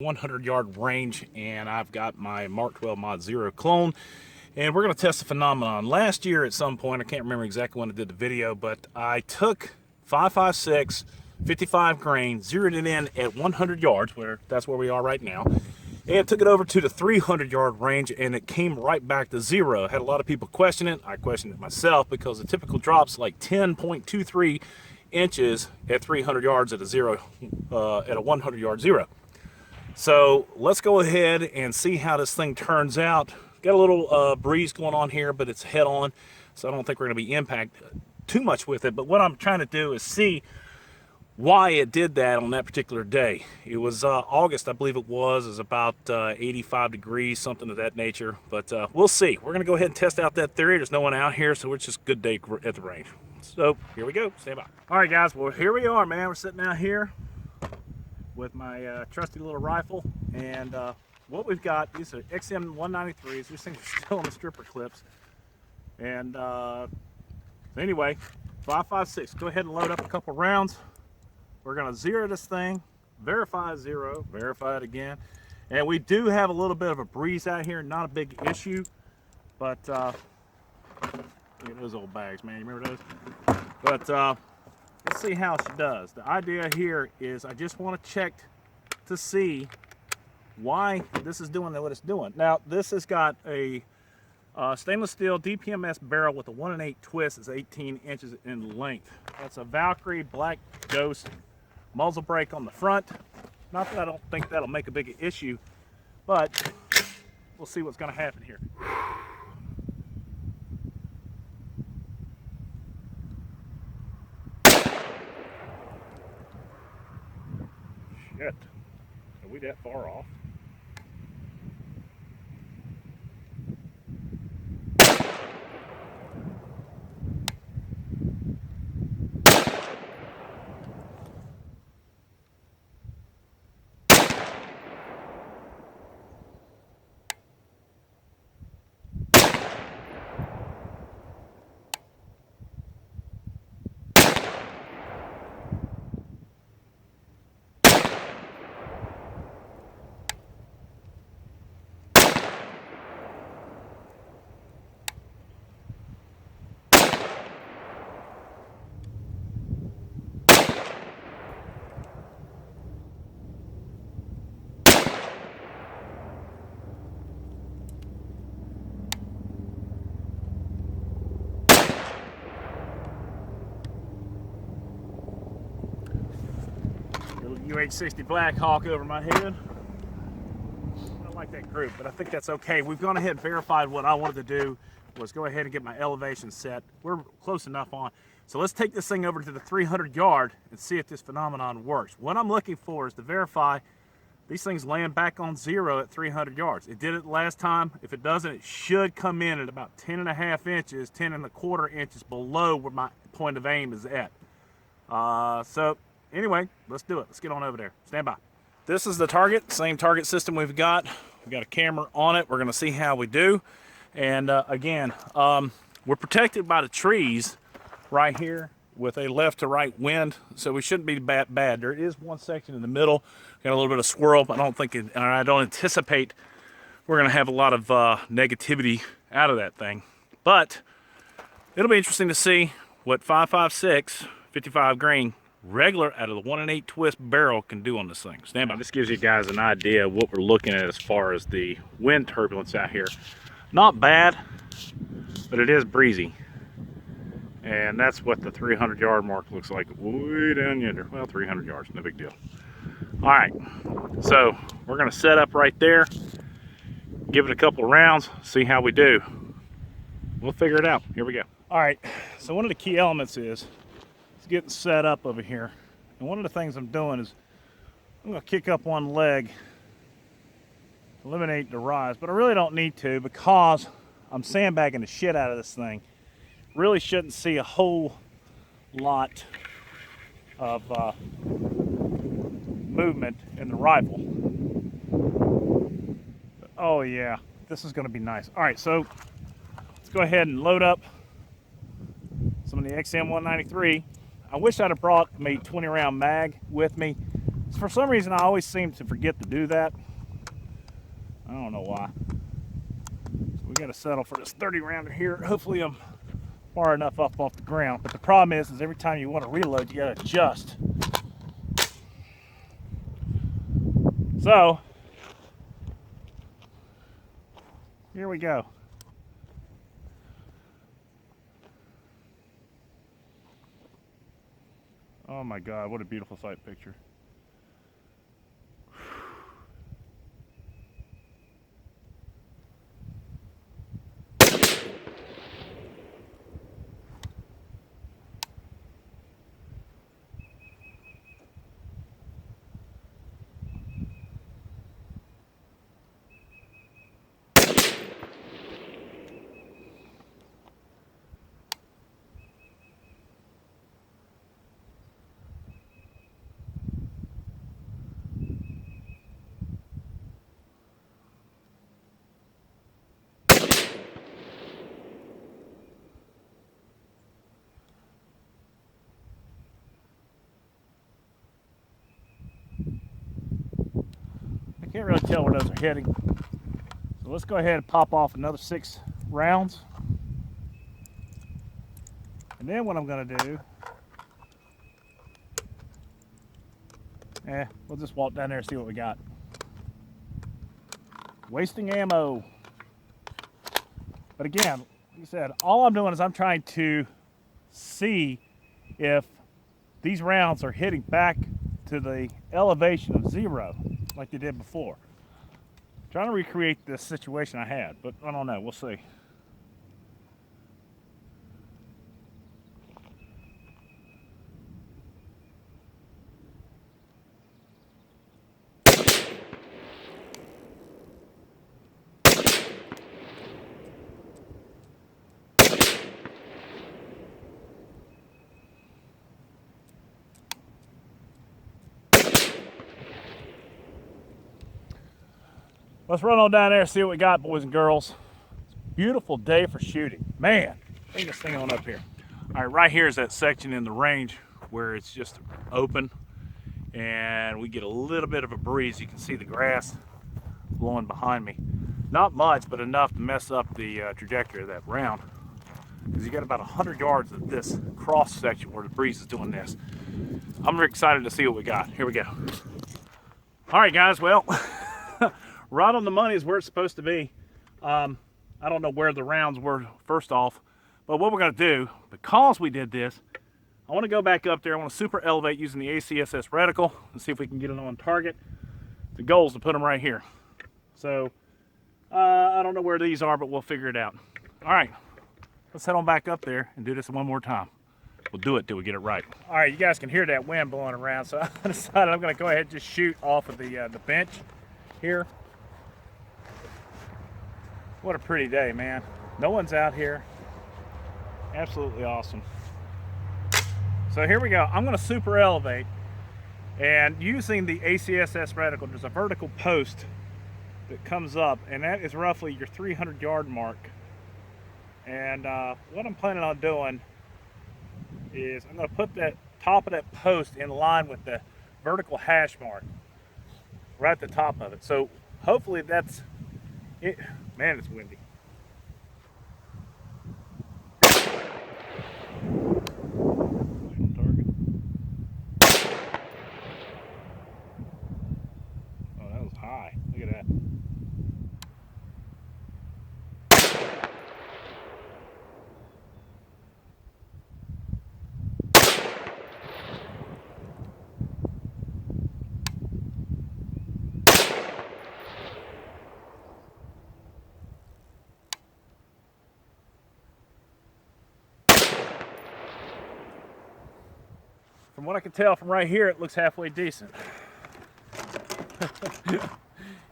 100-yard range, and I've got my Mark 12 Mod 0 clone, and we're going to test the phenomenon. Last year at some point, I can't remember exactly when I did the video, but I took 5.56 55 grain, zeroed it in at 100 yards, that's where we are right now, and took it over to the 300-yard range, and it came right back to zero. I had a lot of people question it. I questioned it myself because the typical drop's like 10.23 inches at 300 yards at a 100-yard zero. So let's go ahead and see how this thing turns out. Got a little breeze going on here, but it's head on, so I don't think we're going to be impacted too much with it. But what I'm trying to do is see why it did that on that particular day. It was August, I believe it was about 85 degrees, something of that nature. But we'll see. We're going to go ahead and test out that theory. There's no one out here, so it's just a good day at the range. So here we go. Stand by. All right, guys. Well, here we are, man. We're sitting out here with my trusty little rifle, and what we've got, these are XM193s. These things are still on the stripper clips, and so anyway, 5.56. Go ahead and load up a couple rounds. We're going to zero this thing, verify zero, verify it again, and we do have a little bit of a breeze out here, not a big issue, but look at those old bags, man. You remember those? But let's see how she does. The idea here is I just want to check to see why this is doing what it's doing. Now, this has got a stainless steel DPMS barrel with a 1 1/8 twist. It's 18 inches in length. That's a Valkyrie Black Ghost muzzle brake on the front. Not that I don't think that'll make a big issue, but we'll see what's going to happen here. Shit, are we that far off? UH-60 Black Hawk over my head. I don't like that group, but I think that's okay. We've gone ahead and verified what I wanted to do was go ahead and get my elevation set. We're close enough on. So let's take this thing over to the 300 yard and see if this phenomenon works. What I'm looking for is to verify these things land back on zero at 300 yards. It did it last time. If it doesn't, it should come in at about 10.5 inches, 10.25 inches below where my point of aim is at. So anyway, let's do it. Let's get on over there. Stand by. This is the target, same target system we've got. We've got a camera on it. We're going to see how we do. And again, we're protected by the trees right here with a left to right wind, so we shouldn't be bad. There is one section in the middle, got a little bit of swirl, but I don't anticipate we're going to have a lot of negativity out of that thing. But it'll be interesting to see what 5.56 55 grain regular out of the 1 1/8 twist barrel can do on this thing. Stand by. This gives you guys an idea of what we're looking at as far as the wind turbulence out here. Not bad, but it is breezy. And that's what the 300 yard mark looks like way down yonder. Well, 300 yards, no big deal. All right, so we're gonna set up right there, give it a couple of rounds, see how we do. We'll figure it out. Here we go. All right, so one of the key elements is getting set up over here, and one of the things I'm doing is I'm going to kick up one leg, eliminate the rise, but I really don't need to because I'm sandbagging the shit out of this thing. Really shouldn't see a whole lot of movement in the rifle. But, oh yeah, this is going to be nice. All right, so let's go ahead and load up some of the XM193. I wish I'd have brought me 20 round mag with me, For some reason, I always seem to forget to do that. I don't know why. So we got to settle for this 30 rounder here. Hopefully I'm far enough up off the ground. But the problem is every time you want to reload, you got to adjust. So here we go. Oh my God, what a beautiful sight picture. I can't really tell where those are heading. So let's go ahead and pop off another 6 rounds. And then what I'm going to do, we'll just walk down there and see what we got. Wasting ammo. But again, like I said, all I'm doing is I'm trying to see if these rounds are hitting back to the elevation of 0 like they did before. Trying to recreate this situation I had, but I don't know, we'll see. Let's run on down there and see what we got, boys and girls. It's a beautiful day for shooting. Man, bring this thing on up here. All right, right here is that section in the range where it's just open and we get a little bit of a breeze. You can see the grass blowing behind me. Not much, but enough to mess up the trajectory of that round. Because you got about 100 yards of this cross section where the breeze is doing this. I'm very excited to see what we got. Here we go. All right, guys, well, right on the money is where it's supposed to be. I don't know where the rounds were first off, but what we're going to do, because we did this, I want to go back up there. I want to super elevate using the ACSS reticle and see if we can get it on target. The goal is to put them right here. So I don't know where these are, but we'll figure it out. All right, let's head on back up there and do this one more time. We'll do it till we get it right. All right, you guys can hear that wind blowing around, so I decided I'm going to go ahead and just shoot off of the bench here. What a pretty day, man. No one's out here. Absolutely awesome. So here we go. I'm going to super elevate, and using the ACSS reticle, there's a vertical post that comes up, and that is roughly your 300 yard mark. And what I'm planning on doing is I'm going to put that top of that post in line with the vertical hash mark right at the top of it. So hopefully that's it. Man, it's windy. Target. Oh, that was high. Look at that. From what I can tell from right here, it looks halfway decent.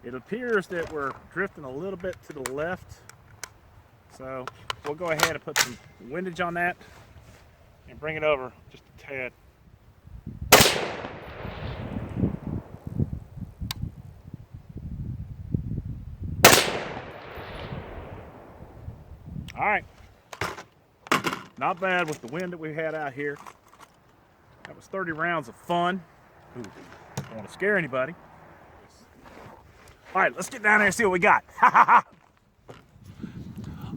It appears that we're drifting a little bit to the left. So we'll go ahead and put some windage on that and bring it over just a tad. All right. Not bad with the wind that we had out here. That was 30 rounds of fun. Ooh, Don't want to scare anybody. All right, let's get down there and see what we got.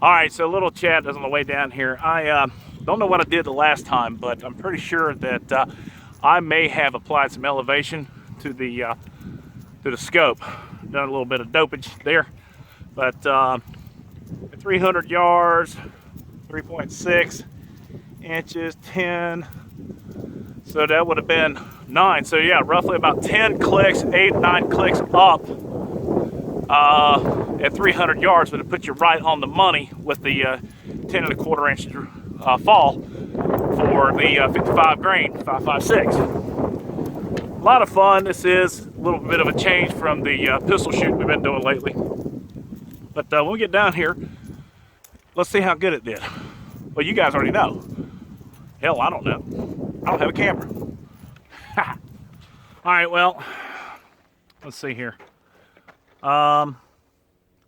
All right, so a little chat is on the way down here. I don't know what I did the last time, but I'm pretty sure that I may have applied some elevation to the scope. Done a little bit of dopage there, but at 300 yards, 3.6 inches, 10. So that would have been 9. So yeah, roughly about 10 clicks, 8, 9 clicks up at 300 yards would have put you right on the money with the 10.25 inch fall for the 55 grain 5.56. A lot of fun. This is a little bit of a change from the pistol shoot we've been doing lately. But when we get down here, let's see how good it did. Well, you guys already know. Hell, I don't know. I don't have a camera. All right, well, let's see here. We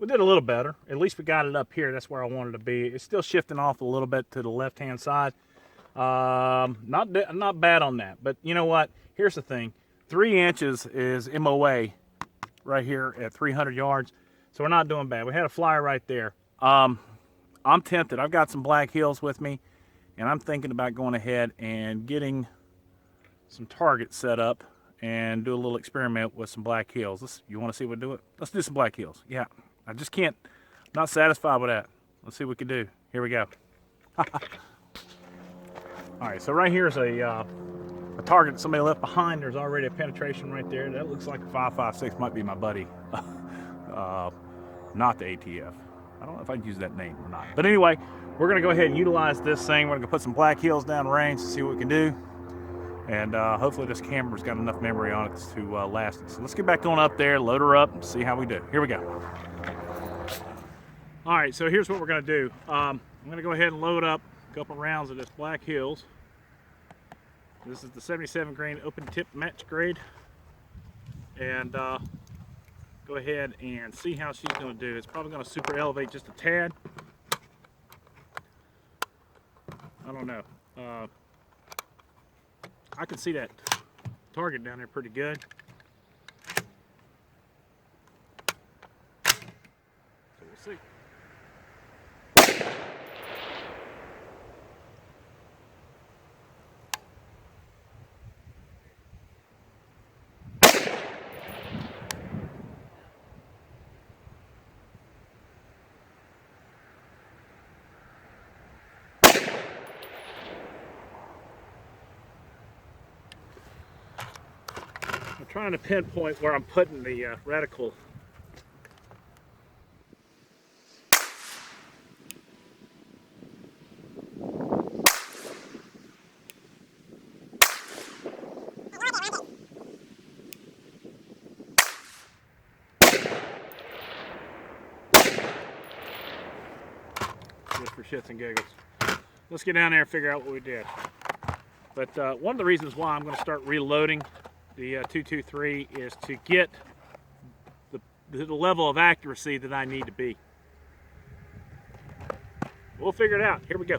did a little better. At least we got it up here. That's where I wanted to be. It's still shifting off a little bit to the left-hand side. Not bad on that. But you know what? Here's the thing. 3 inches is MOA right here at 300 yards. So we're not doing bad. We had a flyer right there. I'm tempted. I've got some Black Hills with me, and I'm thinking about going ahead and getting some targets set up and do a little experiment with some Black Hills. You want to see what we do it? Let's do some Black Hills. Yeah, I just can't. Not satisfied with that. Let's see what we can do. Here we go. All right, so right here is a target that somebody left behind. There's already a penetration right there. That looks like a 5.56. Might be my buddy. Not the ATF. I don't know if I can use that name or not. But anyway, we're going to go ahead and utilize this thing. We're going to put some Black Hills down range to see what we can do. And hopefully this camera's got enough memory on it to last it. So let's get back on up there, load her up, and see how we do. Here we go. All right, so here's what we're going to do. I'm going to go ahead and load up a couple rounds of this Black Hills. This is the 77 grain open tip match grade. And go ahead and see how she's going to do. It's probably going to super elevate just a tad. I don't know. I can see that target down there pretty good. So we'll see. I'm trying to pinpoint where I'm putting the reticle. Just for shits and giggles. Let's get down there and figure out what we did. But one of the reasons why I'm going to start reloading the 223 is to get the level of accuracy that I need to be. We'll figure it out. Here we go.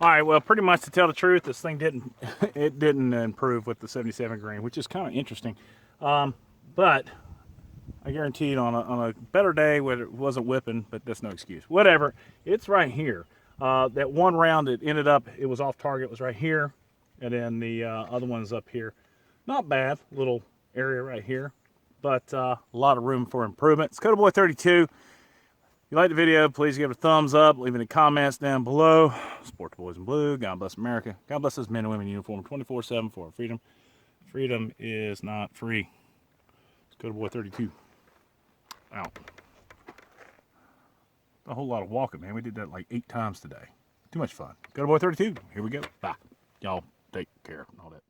All right, well, pretty much to tell the truth, this thing didn't improve with the 77 grain, which is kind of interesting. But I guarantee it on a better day where it wasn't whipping, but that's no excuse. Whatever, it's right here. That one round it ended up, it was off target, was right here. And then the other one's up here. Not bad, little area right here, but a lot of room for improvement. It's Boy 32. If you like the video, please give it a thumbs up. Leave any comments down below. Support the boys in blue. God bless America. God bless those men and women in uniform 24/7 for our freedom. Freedom is not free. It's Boy 32. Out. A whole lot of walking, man. We did that like 8 times today. Too much fun. Boy 32. Here we go. Bye. Y'all take care and all that.